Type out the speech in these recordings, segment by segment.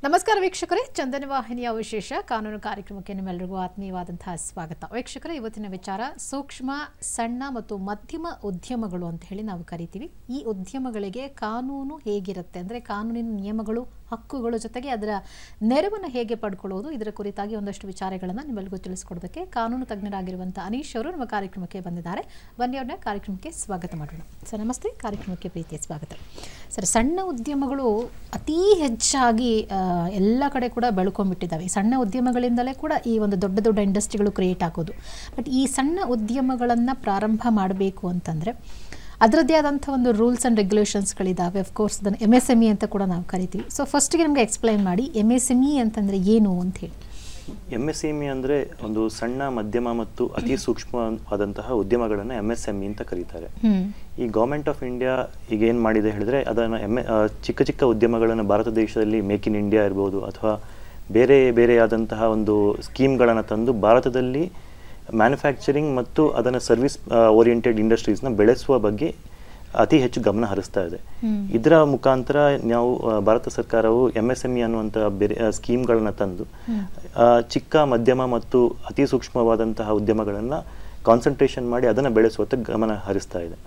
ನಮಸ್ಕಾರ ವೀಕ್ಷಕರೇ, ಚಂದನ ವಾಹಿನಿಯ ವಿಶೇಷ ಕಾನೂನು ಕಾರ್ಯಕ್ರಮಕ್ಕೆ ನಿಮ್ಮೆಲ್ಲರಿಗೂ ಆತ್ಮೀಯವಾದಂತಹ ಸ್ವಾಗತ. ವೀಕ್ಷಕರೇ, ಇವತ್ತಿನ ವಿಚಾರ ಸೂಕ್ಷ್ಮ, ಸಣ್ಣ ಮತ್ತು ಮಧ್ಯಮ ಉದ್ಯಮಗಳು ಅಂತ ಹೇಳಿ ನಾವು ಕರಿತೀವಿ. ಈ ಉದ್ಯಮಗಳಿಗೆ ಕಾನೂನು ಹೇಗಿರುತ್ತೆ ಅಂದರೆ ಕಾನೂನಿನ ನಿಯಮಗಳು, ಹಕ್ಕುಗಳು ಜೊತೆಗೆ ಅದರ ನೆರವನ್ನು ಹೇಗೆ ಪಡ್ಕೊಳ್ಳೋದು, ಇದರ ಕುರಿತಾಗಿ ಒಂದಷ್ಟು ವಿಚಾರಗಳನ್ನು ನಿಮ್ಮೆಲ್ಲರಿಗೂ ತಿಳಿಸ್ಕೊಡೋದಕ್ಕೆ ಕಾನೂನು ತಜ್ಞರಾಗಿರುವಂಥ ಅನೀಶ್ ಅವರು ನಮ್ಮ ಕಾರ್ಯಕ್ರಮಕ್ಕೆ ಬಂದಿದ್ದಾರೆ. ಬನ್ನಿ ಅವ್ರನ್ನ ಕಾರ್ಯಕ್ರಮಕ್ಕೆ ಸ್ವಾಗತ ಮಾಡೋಣ. ಸರ್ ನಮಸ್ತೆ, ಕಾರ್ಯಕ್ರಮಕ್ಕೆ ಪ್ರೀತಿಯ ಸ್ವಾಗತ. ಸರ್, ಸಣ್ಣ ಉದ್ಯಮಗಳು ಅತೀ ಹೆಚ್ಚಾಗಿ ಎಲ್ಲ ಕಡೆ ಕೂಡ ಬೆಳ್ಕೊಂಡ್ಬಿಟ್ಟಿದ್ದಾವೆ. ಸಣ್ಣ ಉದ್ಯಮಗಳಿಂದಲೇ ಕೂಡ ಈ ಒಂದು ದೊಡ್ಡ ದೊಡ್ಡ ಇಂಡಸ್ಟ್ರಿಗಳು ಕ್ರಿಯೇಟ್ ಆಗೋದು. ಬಟ್ ಈ ಸಣ್ಣ ಉದ್ಯಮಗಳನ್ನು ಪ್ರಾರಂಭ ಮಾಡಬೇಕು ಅಂತಂದರೆ ಅದರದ್ದೇ ಆದಂಥ ಒಂದು ರೂಲ್ಸ್ ಆ್ಯಂಡ್ ರೆಗ್ಯುಲೇಷನ್ಸ್ಗಳಿದ್ದಾವೆ. ಅಫ್ಕೋರ್ಸ್ ಅದನ್ನು MSME ಅಂತ ಕೂಡ ನಾವು ಕರಿತೀವಿ. ಸೊ ಫಸ್ಟಿಗೆ ನಮಗೆ ಎಕ್ಸ್ಪ್ಲೈನ್ ಮಾಡಿ, MSME ಅಂತಂದರೆ ಏನು ಅಂತ ಹೇಳಿ. MSME ಅಂದರೆ ಒಂದು ಸಣ್ಣ, ಮಧ್ಯಮ ಮತ್ತು ಅತಿ ಸೂಕ್ಷ್ಮವಾದಂತಹ ಉದ್ಯಮಗಳನ್ನು MSME ಅಂತ ಕರೀತಾರೆ. ಈ ಗೌರ್ಮೆಂಟ್ ಆಫ್ ಇಂಡಿಯಾ ಈಗ ಏನು ಮಾಡಿದೆ ಹೇಳಿದ್ರೆ, ಅದನ್ನು ಚಿಕ್ಕ ಚಿಕ್ಕ ಉದ್ಯಮಗಳನ್ನು ಭಾರತ ದೇಶದಲ್ಲಿ ಮೇಕ್ ಇನ್ ಇಂಡಿಯಾ ಇರ್ಬೋದು ಅಥವಾ ಬೇರೆ ಬೇರೆಯಾದಂತಹ ಒಂದು ಸ್ಕೀಮ್ಗಳನ್ನು ತಂದು ಭಾರತದಲ್ಲಿ ಮ್ಯಾನುಫ್ಯಾಕ್ಚರಿಂಗ್ ಮತ್ತು ಅದನ್ನು ಸರ್ವಿಸ್ ಓರಿಯೆಂಟೆಡ್ ಇಂಡಸ್ಟ್ರೀಸ್ನ ಬೆಳೆಸುವ ಬಗ್ಗೆ ಅತಿ ಹೆಚ್ಚು ಗಮನ ಹರಿಸ್ತಾ ಇದೆ. ಇದರ ಮುಖಾಂತರ ನಾವು ಭಾರತ ಸರ್ಕಾರವು MSME ಅನ್ನುವಂಥ ಬೇರೆ ಸ್ಕೀಮ್ಗಳನ್ನು ತಂದು ಚಿಕ್ಕ, ಮಧ್ಯಮ ಮತ್ತು ಅತಿ ಸೂಕ್ಷ್ಮವಾದಂತಹ ಉದ್ಯಮಗಳನ್ನು ಕಾನ್ಸಂಟ್ರೇಷನ್ ಮಾಡಿ ಅದನ್ನು ಬೆಳೆಸುವಂಥ ಗಮನ ಹರಿಸ್ತಾ ಇದೆ.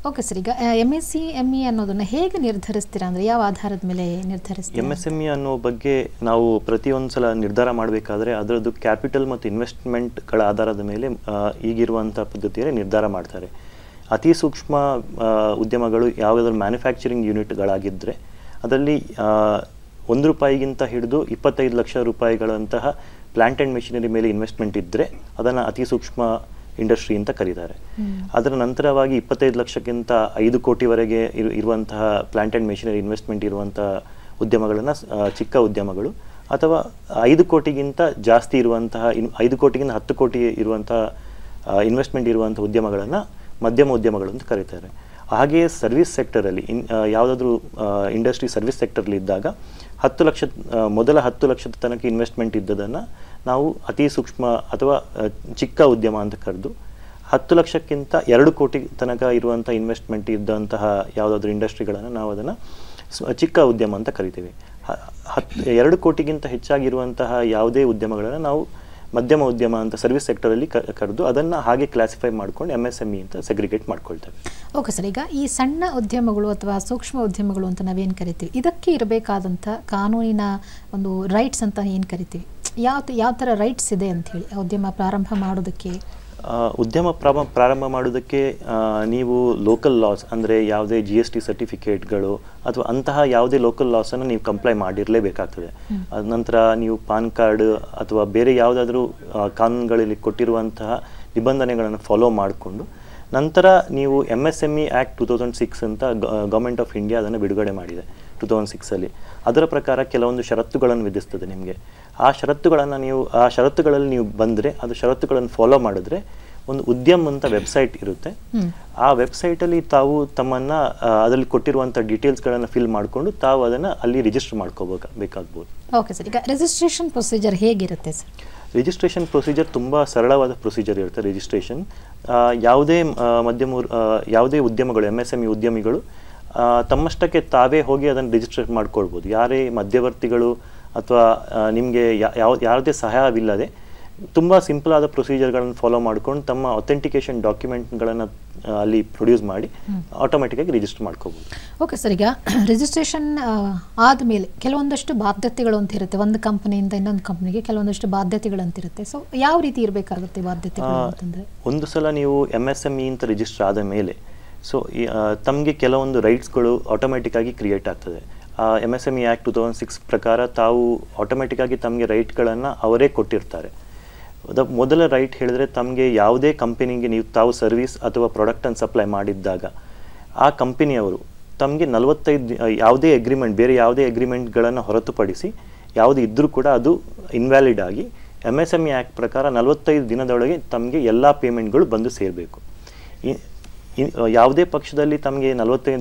ಓಕೆ ಸರ್, ಈಗ MSME ಅನ್ನೋದನ್ನು ಹೇಗೆ ನಿರ್ಧರಿಸ್ತೀರಾ, ಅಂದರೆ ಯಾವ ಆಧಾರದ ಮೇಲೆ ನಿರ್ಧರಿಸ್ತೀರಾ? MSME ಅನ್ನೋ ಬಗ್ಗೆ ನಾವು ಪ್ರತಿಯೊಂದು ಸಲ ನಿರ್ಧಾರ ಮಾಡಬೇಕಾದ್ರೆ ಅದರದ್ದು ಕ್ಯಾಪಿಟಲ್ ಮತ್ತು ಇನ್ವೆಸ್ಟ್ಮೆಂಟ್ಗಳ ಆಧಾರದ ಮೇಲೆ ಈಗಿರುವಂಥ ಪದ್ಧತಿಯಲ್ಲಿ ನಿರ್ಧಾರ ಮಾಡ್ತಾರೆ. ಅತಿ ಸೂಕ್ಷ್ಮ ಉದ್ಯಮಗಳು ಯಾವುದಾದ್ರೂ ಮ್ಯಾನುಫ್ಯಾಕ್ಚರಿಂಗ್ ಯೂನಿಟ್ಗಳಾಗಿದ್ದರೆ ಅದರಲ್ಲಿ ₹1 ಹಿಡಿದು 25 ಲಕ್ಷ ರೂಪಾಯಿಗಳಂತಹ ಪ್ಲಾಂಟ್ ಆ್ಯಂಡ್ ಮೆಷಿನರಿ ಮೇಲೆ ಇನ್ವೆಸ್ಟ್ಮೆಂಟ್ ಇದ್ದರೆ ಅದನ್ನು ಅತಿ ಸೂಕ್ಷ್ಮ ಇಂಡಸ್ಟ್ರಿ ಅಂತ ಕರೀತಾರೆ. ಅದರ ನಂತರವಾಗಿ 25 ಲಕ್ಷಕ್ಕಿಂತ 5 ಕೋಟಿವರೆಗೆ ಇರುವಂತಹ ಪ್ಲಾಂಟ್ ಆ್ಯಂಡ್ ಮೆಷಿನರಿ ಇನ್ವೆಸ್ಟ್ಮೆಂಟ್ ಇರುವಂತಹ ಉದ್ಯಮಗಳನ್ನು ಚಿಕ್ಕ ಉದ್ಯಮಗಳು, ಅಥವಾ 5 ಕೋಟಿಗಿಂತ ಜಾಸ್ತಿ ಇರುವಂತಹ 5 ಕೋಟಿಗಿಂತ 10 ಕೋಟಿ ಇರುವಂತಹ ಇನ್ವೆಸ್ಟ್ಮೆಂಟ್ ಇರುವಂಥ ಉದ್ಯಮಗಳನ್ನು ಮಧ್ಯಮ ಉದ್ಯಮಗಳು ಅಂತ ಕರೀತಾರೆ. ಹಾಗೆಯೇ ಸರ್ವಿಸ್ ಸೆಕ್ಟರಲ್ಲಿ ಯಾವುದಾದ್ರೂ ಇಂಡಸ್ಟ್ರಿ ಸರ್ವಿಸ್ ಸೆಕ್ಟರ್ಲಿ ಇದ್ದಾಗ 10 ಲಕ್ಷ ಮೊದಲ 10 ಲಕ್ಷದ ತನಕ ಇನ್ವೆಸ್ಟ್ಮೆಂಟ್ ಇದ್ದದನ್ನು ನಾವು ಅತಿ ಸೂಕ್ಷ್ಮ ಅಥವಾ ಚಿಕ್ಕ ಉದ್ಯಮ ಅಂತ ಕರೆದು, 10 ಲಕ್ಷಕ್ಕಿಂತ 2 ಕೋಟಿ ತನಕ ಇರುವಂಥ ಇನ್ವೆಸ್ಟ್ಮೆಂಟ್ ಇದ್ದಂತಹ ಯಾವುದಾದ್ರೂ ಇಂಡಸ್ಟ್ರಿಗಳನ್ನು ನಾವು ಅದನ್ನು ಚಿಕ್ಕ ಉದ್ಯಮ ಅಂತ ಕರಿತೀವಿ. 2 ಕೋಟಿಗಿಂತ ಹೆಚ್ಚಾಗಿರುವಂತಹ ಯಾವುದೇ ಉದ್ಯಮಗಳನ್ನು ನಾವು ಮಧ್ಯಮ ಉದ್ಯಮ ಅಂತ ಸರ್ವಿಸ್ ಸೆಕ್ಟರಲ್ಲಿ ಕರೆದು ಅದನ್ನು ಹಾಗೆ ಕ್ಲಾಸಿಫೈ ಮಾಡ್ಕೊಂಡು MSME ಅಂತ ಸೆಗ್ರಿಗೇಟ್ ಮಾಡ್ಕೊಳ್ತೇವೆ. ಓಕೆ ಸರ್, ಈಗ ಈ ಸಣ್ಣ ಉದ್ಯಮಗಳು ಅಥವಾ ಸೂಕ್ಷ್ಮ ಉದ್ಯಮಗಳು ಅಂತ ನಾವೇನು ಕರಿತೀವಿ, ಇದಕ್ಕೆ ಇರಬೇಕಾದಂಥ ಕಾನೂನಿನ ಒಂದು ರೈಟ್ಸ್ ಅಂತ ಏನು ಕರಿತೀವಿ, ಯಾವ ಥರ ರೈಟ್ಸ್ ಇದೆ ಅಂಥೇಳಿ ಉದ್ಯಮ ಪ್ರಾರಂಭ ಮಾಡೋದಕ್ಕೆ? ಉದ್ಯಮ ಪ್ರಾರಂಭ ಮಾಡೋದಕ್ಕೆ ನೀವು ಲೋಕಲ್ ಲಾಸ್ ಅಂದರೆ ಯಾವುದೇ GST ಸರ್ಟಿಫಿಕೇಟ್ಗಳು ಅಥವಾ ಅಂತಹ ಯಾವುದೇ ಲೋಕಲ್ ಲಾಸನ್ನು ನೀವು ಕಂಪ್ಲೈ ಮಾಡಿರಲೇಬೇಕಾಗ್ತದೆ. ಅದ ನಂತರ ನೀವು ಪಾನ್ ಕಾರ್ಡ್ ಅಥವಾ ಬೇರೆ ಯಾವುದಾದ್ರೂ ಕಾನೂನುಗಳಲ್ಲಿ ಕೊಟ್ಟಿರುವಂತಹ ನಿಬಂಧನೆಗಳನ್ನು ಫಾಲೋ ಮಾಡಿಕೊಂಡು ನಂತರ ನೀವು MSME ಆ್ಯಕ್ಟ್ 2006 ಅಂತ ಗೌರ್ಮೆಂಟ್ ಆಫ್ ಇಂಡಿಯಾ ಅದನ್ನು ಬಿಡುಗಡೆ ಮಾಡಿದೆ 2006ಅಲ್ಲಿ. ಅದರ ಪ್ರಕಾರ ಕೆಲವೊಂದು ಷರತ್ತುಗಳನ್ನು ವಿಧಿಸ್ತದೆ ನಿಮಗೆ. ಆ ಷರತ್ತುಗಳಲ್ಲಿ ನೀವು ಬಂದರೆ, ಅದು ಷರತ್ತುಗಳನ್ನು ಫಾಲೋ ಮಾಡಿದ್ರೆ ಒಂದು ಉದ್ಯಮ್ ಅಂತ ವೆಬ್ಸೈಟ್ ಇರುತ್ತೆ. ಆ ವೆಬ್ಸೈಟಲ್ಲಿ ತಾವು ತಮ್ಮನ್ನು ಅದರಲ್ಲಿ ಕೊಟ್ಟಿರುವಂಥ ಡೀಟೇಲ್ಸ್ಗಳನ್ನು ಫಿಲ್ ಮಾಡಿಕೊಂಡು ತಾವು ಅದನ್ನು ಅಲ್ಲಿ ರಿಜಿಸ್ಟರ್ ಮಾಡ್ಕೋಬೇಕಾಗ್ಬೋದು. ಓಕೆ ಸರ್, ಈಗ ರಿಜಿಸ್ಟ್ರೇಷನ್ ಪ್ರೊಸೀಜರ್ ಹೇಗಿರುತ್ತೆ ಸರ್? ರಿಜಿಸ್ಟ್ರೇಷನ್ ಪ್ರೊಸೀಜರ್ ತುಂಬ ಸರಳವಾದ ಪ್ರೊಸೀಜರ್ ಇರುತ್ತೆ. ರಿಜಿಸ್ಟ್ರೇಷನ್ ಯಾವುದೇ ಉದ್ಯಮಗಳು, MSME ಉದ್ಯಮಿಗಳು ತಮ್ಮಷ್ಟಕ್ಕೆ ತಾವೇ ಹೋಗಿ ಅದನ್ನು ರಿಜಿಸ್ಟ್ರೇಟ್ ಮಾಡ್ಕೊಳ್ಬೋದು. ಯಾರೇ ಮಧ್ಯವರ್ತಿಗಳು ಅಥವಾ ನಿಮಗೆ ಯಾವುದೇ ಸಹಾಯವಿಲ್ಲದೆ ತುಂಬ ಸಿಂಪಲ್ ಆದ ಪ್ರೊಸೀಜರ್ಗಳನ್ನು ಫಾಲೋ ಮಾಡ್ಕೊಂಡು ತಮ್ಮ ಅಥೆಂಟಿಕೇಶನ್ ಡಾಕ್ಯುಮೆಂಟ್ಗಳನ್ನು ಅಲ್ಲಿ ಪ್ರೊಡ್ಯೂಸ್ ಮಾಡಿ ಆಟೋಮೆಟಿಕ್ಕಾಗಿ ರಿಜಿಸ್ಟರ್ ಮಾಡ್ಕೋಬೋದು. ಓಕೆ ಸರ್, ಈಗ ರಿಜಿಸ್ಟ್ರೇಷನ್ ಆದಮೇಲೆ ಕೆಲವೊಂದಷ್ಟು ಬಾಧ್ಯತೆಗಳು ಅಂತ ಇರುತ್ತೆ. ಒಂದು ಕಂಪನಿಯಿಂದ ಇನ್ನೊಂದು ಕಂಪನಿಗೆ ಕೆಲವೊಂದಷ್ಟು ಬಾಧ್ಯತೆಗಳು ಅಂತಿರುತ್ತೆ. ಸೊ ಯಾವ ರೀತಿ ಇರಬೇಕಾಗುತ್ತೆ ಬಾಧ್ಯತೆಗಳು ಅಂತಂದರೆ? ಒಂದು ಸಲ ನೀವು MSME ಅಂತ ರಿಜಿಸ್ಟರ್ ಆದ ಮೇಲೆ ತಮಗೆ ಕೆಲವೊಂದು ರೈಟ್ಸ್ಗಳು ಆಟೋಮೆಟಿಕ್ಕಾಗಿ ಕ್ರಿಯೇಟ್ ಆಗ್ತದೆ. MSME ಆ್ಯಕ್ಟ್ 2006 ಪ್ರಕಾರ ತಾವು ಆಟೋಮೆಟಿಕ್ಕಾಗಿ ತಮಗೆ ರೈಟ್ಗಳನ್ನು ಅವರೇ ಕೊಟ್ಟಿರ್ತಾರೆ. ಮೊದಲ ರೈಟ್ ಹೇಳಿದ್ರೆ, ತಮಗೆ ಯಾವುದೇ ಕಂಪನಿಗೆ ತಾವು ಸರ್ವಿಸ್ ಅಥವಾ ಪ್ರಾಡಕ್ಟನ್ನು ಸಪ್ಲೈ ಮಾಡಿದ್ದಾಗ ಆ ಕಂಪನಿಯವರು ತಮಗೆ 45 ಯಾವುದೇ ಅಗ್ರಿಮೆಂಟ್, ಬೇರೆ ಯಾವುದೇ ಅಗ್ರಿಮೆಂಟ್ಗಳನ್ನು ಹೊರತುಪಡಿಸಿ ಯಾವುದು ಇದ್ದರೂ ಕೂಡ ಅದು ಇನ್ವ್ಯಾಲಿಡ್ ಆಗಿ MSME ಆ್ಯಕ್ಟ್ ಪ್ರಕಾರ 45 ದಿನದೊಳಗೆ ತಮಗೆ ಎಲ್ಲ ಪೇಮೆಂಟ್ಗಳು ಬಂದು ಸೇರಬೇಕು. ಯಾವುದೇ ಪಕ್ಷದಲ್ಲಿ ತಮಗೆ 45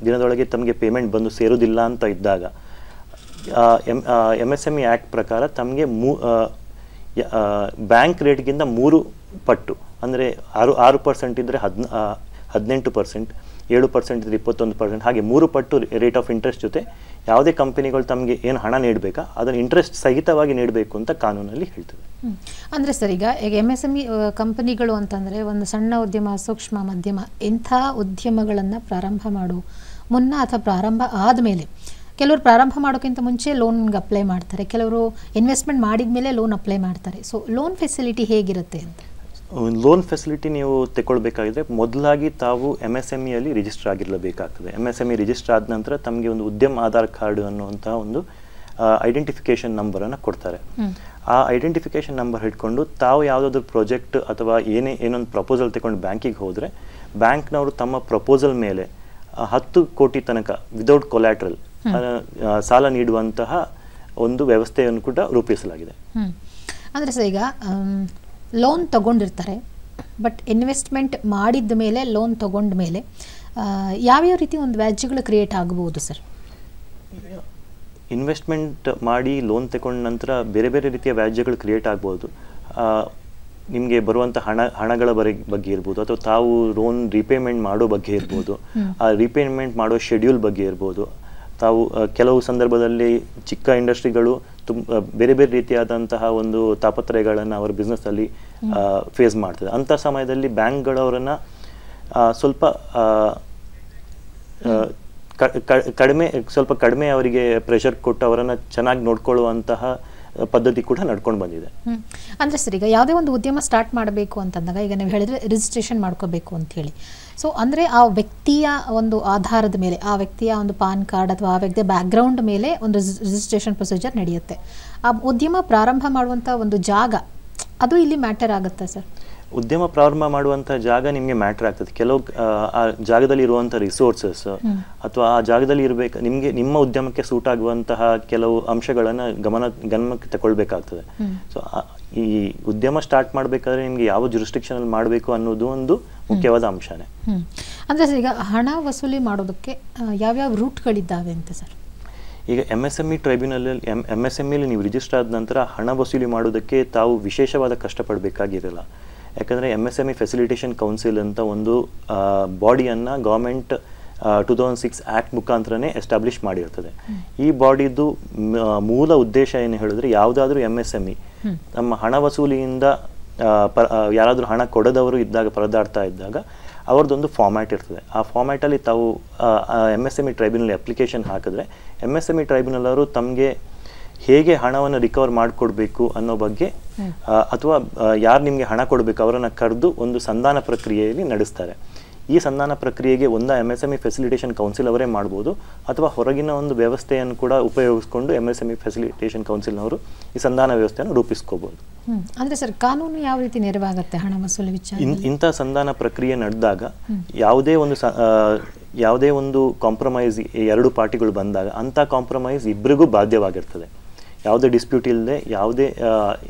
ದಿನದೊಳಗೆ ತಮಗೆ ಪೇಮೆಂಟ್ ಬಂದು ಸೇರೋದಿಲ್ಲ ಅಂತ ಇದ್ದಾಗ MSME ಆ್ಯಕ್ಟ್ ಪ್ರಕಾರ ತಮಗೆ ಬ್ಯಾಂಕ್ ರೇಟ್ಗಿಂತ 3 ಪಟ್ಟು, ಅಂದರೆ 6% ಇದ್ದರೆ 18%, 7% ಇದ್ರೆ 21%, ಹಾಗೆ 3 ಪಟ್ಟು ರೇಟ್ ಆಫ್ ಇಂಟ್ರೆಸ್ಟ್ ಜೊತೆ ಯಾವುದೇ ಕಂಪನಿಗಳು ತಮಗೆ ಏನು ಹಣ ನೀಡಬೇಕಾ ಅದನ್ನು ಇಂಟ್ರೆಸ್ಟ್ ಸಹಿತವಾಗಿ ನೀಡಬೇಕು ಅಂತ ಕಾನೂನಲ್ಲಿ ಹೇಳ್ತದೆ. ಅಂದರೆ ಸರ್ ಈಗ MSME ಕಂಪನಿಗಳು ಅಂತಂದರೆ ಒಂದು ಸಣ್ಣ ಉದ್ಯಮ, ಸೂಕ್ಷ್ಮ ಮಧ್ಯಮ ಇಂಥ ಉದ್ಯಮಗಳನ್ನು ಪ್ರಾರಂಭ ಮಾಡೋ ಮುನ್ನ ಅಥವಾ ಪ್ರಾರಂಭ ಆದಮೇಲೆ ಕೆಲವರು ಪ್ರಾರಂಭ ಮಾಡೋಕ್ಕಿಂತ ಮುಂಚೆ ಲೋನ್ಗೆ ಅಪ್ಲೈ ಮಾಡ್ತಾರೆ, ಕೆಲವರು ಇನ್ವೆಸ್ಟ್ಮೆಂಟ್ ಮಾಡಿದ ಮೇಲೆ ಲೋನ್ ಅಪ್ಲೈ ಮಾಡ್ತಾರೆ. ಸೊ ಲೋನ್ ಫೆಸಿಲಿಟಿ ಹೇಗಿರುತ್ತೆ ಅಂತ? ಲೋನ್ ಫೆಸಿಲಿಟಿ ನೀವು ತಗೊಳ್ಬೇಕಾಗಿದ್ರೆ ಮೊದಲಾಗಿ ತಾವು MSMEಯಲ್ಲಿ ರಿಜಿಸ್ಟರ್ ಆಗಿರಲೇಬೇಕಾಗ್ತದೆ. MSME ರಿಜಿಸ್ಟರ್ ಆದ ನಂತರ ತಮಗೆ ಒಂದು ಉದ್ಯಮ ಆಧಾರ್ ಕಾರ್ಡ್ ಅನ್ನುವಂತಹ ಒಂದು ಐಡೆಂಟಿಫಿಕೇಷನ್ ನಂಬರನ್ನು ಕೊಡ್ತಾರೆ. ಆ ಐಡೆಂಟಿಫಿಕೇಷನ್ ನಂಬರ್ ಹಿಡ್ಕೊಂಡು ತಾವು ಯಾವುದಾದ್ರೂ ಪ್ರಾಜೆಕ್ಟ್ ಅಥವಾ ಏನೊಂದು ಪ್ರಪೋಸಲ್ ತಗೊಂಡು ಬ್ಯಾಂಕಿಗೆ ಹೋದರೆ ಬ್ಯಾಂಕ್ನವರು ತಮ್ಮ ಪ್ರಪೋಸಲ್ ಮೇಲೆ 10 ಕೋಟಿ ತನಕ ವಿದೌಟ್ ಕೊಲ್ಯಾಟ್ರಲ್ ಸಾಲ ನೀಡುವಂತಹ ಒಂದು ವ್ಯವಸ್ಥೆಯನ್ನು ಕೂಡ ರೂಪಿಸಲಾಗಿದೆ. ಅಂದರೆ ಸರ್ ಈಗ ಲೋನ್ ತಗೊಂಡಿರ್ತಾರೆ, ಬಟ್ ಇನ್ವೆಸ್ಟ್ಮೆಂಟ್ ಮಾಡಿದ ಮೇಲೆ ಲೋನ್ ತಗೊಂಡ ಮೇಲೆ ಯಾವ್ಯಾವ ರೀತಿ ಒಂದು ವ್ಯಾಜ್ಯಗಳು ಕ್ರಿಯೇಟ್ ಆಗಬಹುದು ಸರ್? ಇನ್ವೆಸ್ಟ್ಮೆಂಟ್ ಮಾಡಿ ಲೋನ್ ತಗೊಂಡ ನಂತರ ಬೇರೆ ಬೇರೆ ರೀತಿಯ ವ್ಯಾಜ್ಯಗಳು ಕ್ರಿಯೇಟ್ ಆಗ್ಬೋದು. ನಿಮಗೆ ಬರುವಂಥ ಹಣಗಳ ಬಗ್ಗೆ ಇರ್ಬೋದು, ಅಥವಾ ತಾವು ಲೋನ್ ರೀಪೇಮೆಂಟ್ ಮಾಡೋ ಬಗ್ಗೆ ಇರ್ಬೋದು, ಆ ರೀಪೇಮೆಂಟ್ ಮಾಡೋ ಶೆಡ್ಯೂಲ್ ಬಗ್ಗೆ ಇರ್ಬೋದು. ತಾವು ಕೆಲವು ಸಂದರ್ಭದಲ್ಲಿ ಚಿಕ್ಕ ಇಂಡಸ್ಟ್ರಿಗಳು ಬೇರೆ ಬೇರೆ ರೀತಿಯಾದಂತಹ ಒಂದು ತಾಪತ್ರಯಗಳನ್ನು ಅವರ ಬಿಸ್ನೆಸ್ಸಲ್ಲಿ ಫೇಸ್ ಮಾಡ್ತದೆ. ಅಂಥ ಸಮಯದಲ್ಲಿ ಬ್ಯಾಂಕ್ಗಳವರನ್ನು ಸ್ವಲ್ಪ ಕಡಿಮೆ ಅವರಿಗೆ ಪ್ರೆಷರ್ ಕೊಟ್ಟು ಅವರನ್ನು ಚೆನ್ನಾಗಿ ನೋಡ್ಕೊಳ್ಳುವಂತಹ ಪದ್ಧತಿ ಕೂಡ ನಡ್ಕೊಂಡು ಬಂದಿದೆ. ಅಂದರೆ ಸರ್ ಈಗ ಯಾವುದೇ ಒಂದು ಉದ್ಯಮ ಸ್ಟಾರ್ಟ್ ಮಾಡಬೇಕು ಅಂತಂದಾಗ ಈಗ ನೀವು ಹೇಳಿದ್ರೆ ರಿಜಿಸ್ಟ್ರೇಷನ್ ಮಾಡ್ಕೋಬೇಕು ಅಂತ ಹೇಳಿ. ಸೊ ಅಂದರೆ ಆ ವ್ಯಕ್ತಿಯ ಒಂದು ಆಧಾರದ ಮೇಲೆ, ಆ ವ್ಯಕ್ತಿಯ ಒಂದು ಪಾನ್ ಕಾರ್ಡ್ ಅಥವಾ ಆ ವ್ಯಕ್ತಿಯ ಬ್ಯಾಕ್ಗ್ರೌಂಡ್ ಮೇಲೆ ಒಂದು ರಿಜಿಸ್ಟ್ರೇಷನ್ ಪ್ರೊಸೀಜರ್ ನಡೆಯುತ್ತೆ. ಆ ಉದ್ಯಮ ಪ್ರಾರಂಭ ಮಾಡುವಂಥ ಒಂದು ಜಾಗ ಅದು ಇಲ್ಲಿ ಮ್ಯಾಟರ್ ಆಗುತ್ತೆ ಸರ್? ಉದ್ಯಮ ಪ್ರಾರಂಭ ಮಾಡುವಂಥ ಜಾಗ ನಿಮಗೆ ಮ್ಯಾಟರ್ ಆಗ್ತದೆ. ಕೆಲವು ಆ ಜಾಗದಲ್ಲಿ ಇರುವಂಥ ರಿಸೋರ್ಸಸ್ ಅಥವಾ ಆ ಜಾಗದಲ್ಲಿ ನಿಮ್ಮ ಉದ್ಯಮಕ್ಕೆ ಸೂಟ್ ಆಗುವಂತಹ ಕೆಲವು ಅಂಶಗಳನ್ನು ಗಮನಕ್ಕೆ ತಗೊಳ್ಬೇಕಾಗ್ತದೆ. ಸೊ ಈ ಉದ್ಯಮ ಸ್ಟಾರ್ಟ್ ಮಾಡಬೇಕಾದ್ರೆ ನಿಮಗೆ ಯಾವ ಜುರಿಸ್ಡಿಕ್ಷನ್ ಅಲ್ಲಿ ಮಾಡಬೇಕು ಅನ್ನೋದು ಒಂದು ಮುಖ್ಯವಾದ ಅಂಶನೇ. ಅಂದರೆ ಈಗ ಹಣ ವಸೂಲಿ ಮಾಡೋದಕ್ಕೆ ಯಾವ್ಯಾವ ರೂಟ್ಗಳಿದ್ದಾವೆ ಅಂತ ಸರ್? ಈಗ MSME ಟ್ರೈಬ್ಯುನಲಲ್ಲಿ MSMEಲಿ ನೀವು ರಿಜಿಸ್ಟರ್ ಆದ ನಂತರ ಹಣ ವಸೂಲಿ ಮಾಡೋದಕ್ಕೆ ತಾವು ವಿಶೇಷವಾದ ಕಷ್ಟಪಡಬೇಕಾಗಿರಲ್ಲ. ಯಾಕಂದರೆ MSME ಫೆಸಿಲಿಟೇಷನ್ ಕೌನ್ಸಿಲ್ ಅಂತ ಒಂದು ಬಾಡಿಯನ್ನು ಗೌರ್ಮೆಂಟ್ 2006 ಆ್ಯಕ್ಟ್ ಮುಖಾಂತರನೇ ಎಸ್ಟಾಬ್ಲಿಷ್ ಮಾಡಿರ್ತದೆ. ಈ ಬಾಡಿದು ಮೂಲ ಉದ್ದೇಶ ಏನು ಹೇಳಿದ್ರೆ, ಯಾವುದಾದ್ರೂ MSME ನಮ್ಮ ಹಣ ವಸೂಲಿಯಿಂದ ಯಾರಾದರೂ ಹಣ ಕೊಡದವರು ಇದ್ದಾಗ ಪರದಾಡ್ತಾ ಇದ್ದಾಗ ಅವ್ರದ್ದೊಂದು ಫಾರ್ಮ್ಯಾಟ್ ಇರ್ತದೆ. ಆ ಫಾರ್ಮ್ಯಾಟಲ್ಲಿ ತಾವು MSME ಟ್ರೈಬ್ಯುನಲ್ ಅಪ್ಲಿಕೇಶನ್ ಹಾಕಿದ್ರೆ MSME ಟ್ರೈಬ್ಯುನಲ್ ಅವರು ತಮಗೆ ಹೇಗೆ ಹಣವನ್ನು ರಿಕವರ್ ಮಾಡಿಕೊಡ್ಬೇಕು ಅನ್ನೋ ಬಗ್ಗೆ ಅಥವಾ ಯಾರು ನಿಮಗೆ ಹಣ ಕೊಡಬೇಕು ಅವರನ್ನು ಕರೆದು ಒಂದು ಸಂಧಾನ ಪ್ರಕ್ರಿಯೆಯಲ್ಲಿ ನಡೆಸ್ತಾರೆ. ಈ ಸಂಧಾನ ಪ್ರಕ್ರಿಯೆಗೆ MSME ಫೆಸಿಲಿಟೇಷನ್ ಕೌನ್ಸಿಲ್ ಅವರೇ ಮಾಡ್ಬೋದು, ಅಥವಾ ಹೊರಗಿನ ಒಂದು ವ್ಯವಸ್ಥೆಯನ್ನು ಕೂಡ ಉಪಯೋಗಿಸ್ಕೊಂಡು MSME ಫೆಸಿಲಿಟೇಷನ್ ಕೌನ್ಸಿಲ್ನವರು ಈ ಸಂಧಾನ ವ್ಯವಸ್ಥೆಯನ್ನು ರೂಪಿಸ್ಕೋಬಹುದು. ಅಂದರೆ ಸರ್ ಕಾನೂನು ಯಾವ ರೀತಿ ನೆರವಾಗುತ್ತೆ ಹಣ ವಸೂಲಿ ವಿಚಾರ? ಇಂಥ ಸಂಧಾನ ಪ್ರಕ್ರಿಯೆ ನಡೆದಾಗ ಯಾವುದೇ ಒಂದು ಕಾಂಪ್ರಮೈಸ್ ಎರಡು ಪಾರ್ಟಿಗಳು ಬಂದಾಗ ಅಂಥ ಕಾಂಪ್ರಮೈಸ್ ಇಬ್ಬರಿಗೂ ಬಾಧ್ಯವಾಗಿರ್ತದೆ. ಯಾವುದೇ ಡಿಸ್ಪ್ಯೂಟ್ ಇಲ್ಲದೆ ಯಾವುದೇ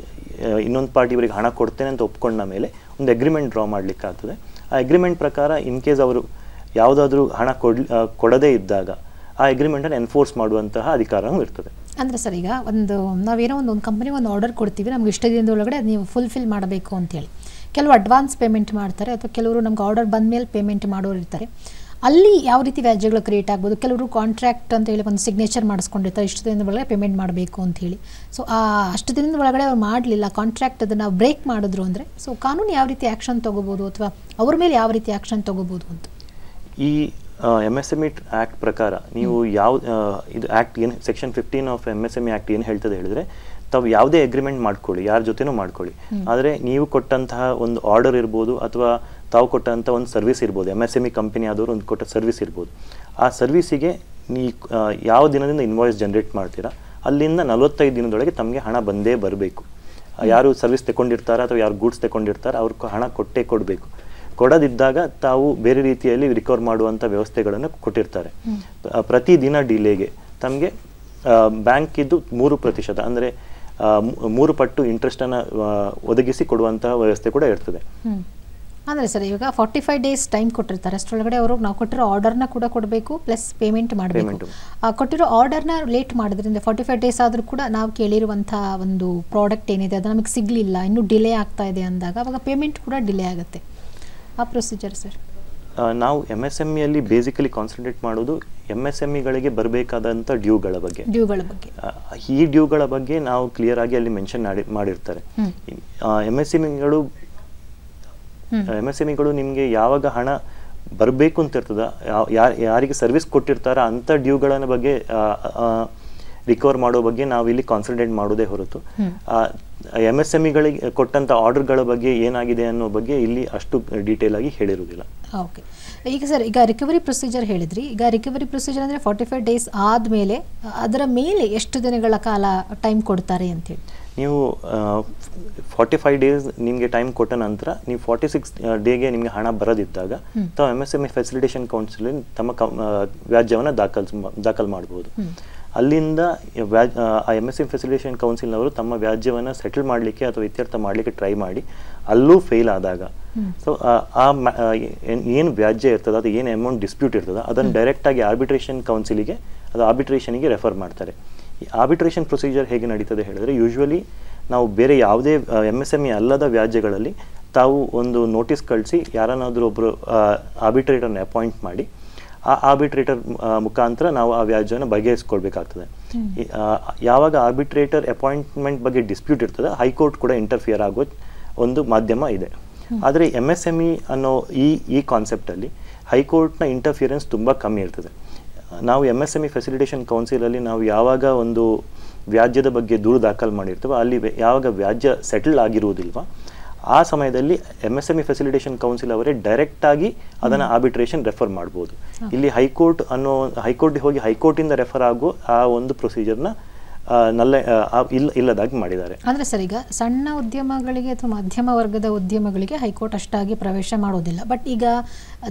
ಇನ್ನೊಂದು ಪಾರ್ಟಿ ಇವರಿಗೆ ಹಣ ಕೊಡ್ತೇನೆ ಅಂತ ಒಪ್ಕೊಂಡ ಮೇಲೆ ಒಂದು ಅಗ್ರಿಮೆಂಟ್ ಡ್ರಾ ಮಾಡಲಿಕ್ಕಾಗ್ತದೆ. ಆ ಅಗ್ರಿಮೆಂಟ್ ಪ್ರಕಾರ ಇನ್ ಕೇಸ್ ಅವರು ಯಾವುದಾದ್ರೂ ಹಣ ಕೊಡದೇ ಇದ್ದಾಗ ಆ ಅಗ್ರಿಮೆಂಟನ್ನು ಎನ್ಫೋರ್ಸ್ ಮಾಡುವಂತಹ ಅಧಿಕಾರವೂ ಇರ್ತದೆ. ಅಂದರೆ ಸರ್ ಈಗ ನಾವೇನೋ ಒಂದು ಕಂಪ್ನಿ ಒಂದು ಆರ್ಡರ್ ಕೊಡ್ತೀವಿ, ನಮ್ಗೆ ಇಷ್ಟ ದಿನದೊಳಗಡೆ ಅದು ನೀವು ಫುಲ್ಫಿಲ್ ಮಾಡಬೇಕು ಅಂತೇಳಿ ಕೆಲವು ಅಡ್ವಾನ್ಸ್ ಪೇಮೆಂಟ್ ಮಾಡ್ತಾರೆ, ಅಥವಾ ಕೆಲವರು ನಮ್ಗೆ ಆರ್ಡರ್ ಬಂದ ಮೇಲೆ ಪೇಮೆಂಟ್ ಮಾಡೋರು ಇರ್ತಾರೆ. ಅಲ್ಲಿ ಯಾವ ರೀತಿ ವ್ಯಾಜ್ಯಗಳು ಕ್ರಿಯೇಟ್ ಆಗ್ಬೋದು? ಕೆಲವರು ಕಾಂಟ್ರಾಕ್ಟ್ ಅಂತ ಹೇಳಿ ಒಂದು ಸಿಗ್ನೇಚರ್ ಮಾಡಿಸ್ಕೊಂಡಿರ್ತಾರೆ, ಇಷ್ಟು ದಿನದ ಒಳಗಡೆ ಪೇಮೆಂಟ್ ಮಾಡಬೇಕು ಅಂತ ಹೇಳಿ. ಸೊ ಅಷ್ಟು ದಿನದ ಒಳಗಡೆ ಅವ್ರು ಮಾಡಲಿಲ್ಲ, ಕಾಂಟ್ರಾಕ್ಟ್ ಅದನ್ನು ಬ್ರೇಕ್ ಮಾಡಿದ್ರು ಅಂದರೆ ಸೊ ಕಾನೂನು ಯಾವ ರೀತಿ ಆ್ಯಕ್ಷನ್ ತೊಗೋಬೋದು, ಅಥವಾ ಅವ್ರ ಮೇಲೆ ಯಾವ ರೀತಿ ಆ್ಯಕ್ಷನ್ ತೊಗೋಬೋದು ಅಂತ? ಈ MSME ಆ್ಯಕ್ಟ್ ಪ್ರಕಾರ ನೀವು ಇದು ಆ್ಯಕ್ಟ್ ಏನು ಸೆಕ್ಷನ್ 15 ಆಫ್ MSME ಆ್ಯಕ್ಟ್ ಏನು ಹೇಳ್ತದೆ ಹೇಳಿದ್ರೆ, ತಾವು ಯಾವುದೇ ಅಗ್ರಿಮೆಂಟ್ ಮಾಡ್ಕೊಳ್ಳಿ, ಯಾರ ಜೊತೆನೂ ಮಾಡ್ಕೊಳ್ಳಿ, ಆದರೆ ನೀವು ಕೊಟ್ಟಂತಹ ಒಂದು ಆರ್ಡರ್ ಇರ್ಬೋದು ಅಥವಾ ತಾವು ಕೊಟ್ಟಂಥ ಒಂದು ಸರ್ವಿಸ್ ಇರ್ಬೋದು, MSME ಕಂಪನಿ ಆದವರು ಒಂದು ಕೊಟ್ಟ ಸರ್ವಿಸ್ ಇರ್ಬೋದು, ಆ ಸರ್ವಿಸಿಗೆ ಯಾವ ದಿನದಿಂದ ಇನ್ವಾಯ್ಸ್ ಜನರೇಟ್ ಮಾಡ್ತೀರಾ ಅಲ್ಲಿಂದ 45 ದಿನದೊಳಗೆ ತಮಗೆ ಹಣ ಬಂದೇ ಬರಬೇಕು. ಯಾರು ಸರ್ವಿಸ್ ತಗೊಂಡಿರ್ತಾರೆ ಅಥವಾ ಯಾರು ಗೂಡ್ಸ್ ತಗೊಂಡಿರ್ತಾರೆ ಅವ್ರಿಗೆ ಹಣ ಕೊಟ್ಟೇ ಕೊಡಬೇಕು. ಕೊಡದಿದ್ದಾಗ ತಾವು ಬೇರೆ ರೀತಿಯಲ್ಲಿ ರಿಕವರ್ ಮಾಡುವಂಥ ವ್ಯವಸ್ಥೆಗಳನ್ನು ಕೊಟ್ಟಿರ್ತಾರೆ. ಪ್ರತಿ ದಿನ ಡಿಲೇಗೆ ತಮಗೆ ಬ್ಯಾಂಕಿದ್ದು 3% ಅಂದರೆ 3 ಪಟ್ಟು ಇಂಟ್ರೆಸ್ಟನ್ನು ಒದಗಿಸಿ ಕೊಡುವಂತಹ ವ್ಯವಸ್ಥೆ ಕೂಡ ಇರ್ತದೆ. ಅಂದರೆ ಸರ್ ಇವಾಗ 45 ಡೇಸ್ ಟೈಮ್ ಕೊಟ್ಟಿರ್ತಾರೆ, ಅಷ್ಟರೊಳಗಡೆ ಅವರು ನಾವು ಕೊಟ್ಟಿರೋ ಆರ್ಡರ್ನ ಕೂಡ ಕೊಡಬೇಕು, ಪ್ಲಸ್ ಪೇಮೆಂಟ್ ಮಾಡಬೇಕು. ಕೊಟ್ಟಿರೋ ಆರ್ಡರ್ನ ಲೇಟ್ ಮಾಡೋದ್ರಿಂದ 45 ಡೇಸ್ ಆದರೂ ಕೂಡ ನಾವು ಕೇಳಿರುವಂಥ ಒಂದು ಪ್ರಾಡಕ್ಟ್ ಏನಿದೆ ಅದು ನಮಗೆ ಸಿಗಲಿಲ್ಲ, ಇನ್ನೂ ಡಿಲೇ ಆಗ್ತಾ ಇದೆ ಅಂದಾಗ ಅವಾಗ ಪೇಮೆಂಟ್ ಕೂಡ ಡಿಲೇ ಆಗುತ್ತೆ. ಆ ಪ್ರೊಸೀಜರ್ ಸರ್ ನಾವು MSMEಯಲ್ಲಿ ಬೇಸಿಕಲಿ ಕಾನ್ಸಂಟ್ರೇಟ್ ಮಾಡೋದು MSMEಗಳಿಗೆ ಬರಬೇಕಾದಂಥ ಡ್ಯೂಗಳ ಬಗ್ಗೆ. ಈ ಡ್ಯೂಗಳ ಬಗ್ಗೆ ನಾವು ಕ್ಲಿಯರ್ ಆಗಿ ಅಲ್ಲಿ ಮೆನ್ಷನ್ ಮಾಡಿರ್ತಾರೆ. MSMEಗಳು ನಿಮಗೆ ಯಾವಾಗ ಹಣ ಬರಬೇಕು ಅಂತ ಇರ್ತದ, ಯಾರಿಗೆ ಸರ್ವಿಸ್ ಕೊಟ್ಟಿರ್ತಾರ ಅಂಥ ಡ್ಯೂಗಳ ಬಗ್ಗೆ ರಿಕವರ್ ಮಾಡೋ ಬಗ್ಗೆ ನಾವು ಇಲ್ಲಿ ಕಾನ್ಸಂಟ್ರೇಟ್ ಮಾಡೋದೇ ಹೊರತು MSMEಗಳಿಗೆ ಕೊಟ್ಟಂಥ ಆರ್ಡರ್ಗಳ ಬಗ್ಗೆ ಏನಾಗಿದೆ ಅನ್ನೋ ಬಗ್ಗೆ ಇಲ್ಲಿ ಅಷ್ಟು ಡೀಟೇಲ್ ಆಗಿ ಹೇಳಿರುವುದಿಲ್ಲ. ಓಕೆ, ಈಗ ಸರ್, ಈಗ ರಿಕವರಿ ಪ್ರೊಸೀಜರ್ ಹೇಳಿದ್ರಿ. ಈಗ ರಿಕವರಿ ಪ್ರೊಸೀಜರ್ ಅಂದರೆ 45 ಡೇಸ್ ಆದಮೇಲೆ ಅದರ ಮೇಲೆ ಎಷ್ಟು ದಿನಗಳ ಕಾಲ ಟೈಮ್ ಕೊಡ್ತಾರೆ ಅಂತೇಳಿ? ನೀವು 45 ಡೇಸ್ ನಿಮಗೆ ಟೈಮ್ ಕೊಟ್ಟ ನಂತರ ನೀವು 46 ಡೇಗೆ ನಿಮಗೆ ಹಣ ಬರದಿದ್ದಾಗ ತಾವು MSME ಫೆಸಿಲಿಟೇಷನ್ ಕೌನ್ಸಿಲ್ ತಮ್ಮ ವ್ಯಾಜ್ಯವನ್ನು ದಾಖಲು ಮಾಡಬಹುದು. ಅಲ್ಲಿಂದ MSME ಫೆಸಿಲಿಟೇಷನ್ ಕೌನ್ಸಿಲ್ನವರು ತಮ್ಮ ವ್ಯಾಜ್ಯವನ್ನು ಸೆಟಲ್ ಮಾಡಲಿಕ್ಕೆ ಅಥವಾ ಇತ್ಯರ್ಥ ಮಾಡಲಿಕ್ಕೆ ಟ್ರೈ ಮಾಡಿ ಅಲ್ಲೂ ಫೇಲ್ ಆದಾಗ ಸೊ ಏನು ವ್ಯಾಜ್ಯ ಇರ್ತದೆ, ಅದು ಏನು ಅಮೌಂಟ್ ಡಿಸ್ಪ್ಯೂಟ್ ಇರ್ತದೆ, ಅದನ್ನು ಡೈರೆಕ್ಟಾಗಿ ಆರ್ಬಿಟ್ರೇಷನ್ ಕೌನ್ಸಿಲಿಗೆ ಅದು ಆರ್ಬಿಟ್ರೇಷನಿಗೆ ರೆಫರ್ ಮಾಡ್ತಾರೆ. ಈ ಆರ್ಬಿಟ್ರೇಷನ್ ಪ್ರೊಸೀಜರ್ ಹೇಗೆ ನಡೀತದೆ ಹೇಳಿದ್ರೆ, ಯೂಶ್ವಲಿ ನಾವು ಬೇರೆ ಯಾವುದೇ MSME ಅಲ್ಲದ ವ್ಯಾಜ್ಯಗಳಲ್ಲಿ ತಾವು ಒಂದು ನೋಟಿಸ್ ಕಳಿಸಿ ಯಾರನ್ನಾದರೂ ಒಬ್ಬರು ಆರ್ಬಿಟ್ರೇಟರ್ನ ಅಪಾಯಿಂಟ್ ಮಾಡಿ ಆ ಆರ್ಬಿಟ್ರೇಟರ್ ಮುಖಾಂತರ ನಾವು ಆ ವ್ಯಾಜ್ಯವನ್ನು ಬಗೆಹರಿಸ್ಕೊಳ್ಬೇಕಾಗ್ತದೆ. ಯಾವಾಗ ಆರ್ಬಿಟ್ರೇಟರ್ ಅಪಾಯಿಂಟ್ಮೆಂಟ್ ಬಗ್ಗೆ ಡಿಸ್ಪ್ಯೂಟ್ ಇರ್ತದೆ, ಹೈಕೋರ್ಟ್ ಕೂಡ ಇಂಟರ್ಫಿಯರ್ ಆಗೋ ಒಂದು ಮಾಧ್ಯಮ ಇದೆ. ಆದರೆ MSME ಅನ್ನೋ ಈ ಕಾನ್ಸೆಪ್ಟಲ್ಲಿ ಹೈಕೋರ್ಟ್ನ ಇಂಟರ್ಫಿಯರೆನ್ಸ್ ತುಂಬ ಕಮ್ಮಿ ಇರ್ತದೆ. ನಾವು MSME ಫೆಸಿಲಿಟೇಷನ್ ಕೌನ್ಸಿಲಲ್ಲಿ ನಾವು ಯಾವಾಗ ಒಂದು ವ್ಯಾಜ್ಯದ ಬಗ್ಗೆ ದೂರು ದಾಖಲು ಮಾಡಿರ್ತೇವೆ, ಅಲ್ಲಿ ಯಾವಾಗ ವ್ಯಾಜ್ಯ ಸೆಟಲ್ ಆಗಿರುವುದಿಲ್ವ ಆ ಸಮಯದಲ್ಲಿ MSME ಫೆಸಿಲಿಟೇಷನ್ ಕೌನ್ಸಿಲ್ ಅವರೇ ಡೈರೆಕ್ಟಾಗಿ ಅದನ್ನು ಆರ್ಬಿಟ್ರೇಷನ್ ರೆಫರ್ ಮಾಡ್ಬೋದು. ಇಲ್ಲಿ ಹೈಕೋರ್ಟ್ಗೆ ಹೋಗಿ ಹೈಕೋರ್ಟಿಂದ ರೆಫರ್ ಆಗೋ ಆ ಒಂದು ಪ್ರೊಸೀಜರ್ನ ಇಲ್ಲದಾಗಿ ಮಾಡಿದ್ದಾರೆ. ಅಂದರೆ ಸರ್, ಈಗ ಸಣ್ಣ ಉದ್ಯಮಗಳಿಗೆ ಅಥವಾ ಮಧ್ಯಮ ವರ್ಗದ ಉದ್ಯಮಗಳಿಗೆ ಹೈಕೋರ್ಟ್ ಅಷ್ಟಾಗಿ ಪ್ರವೇಶ ಮಾಡೋದಿಲ್ಲ. ಬಟ್ ಈಗ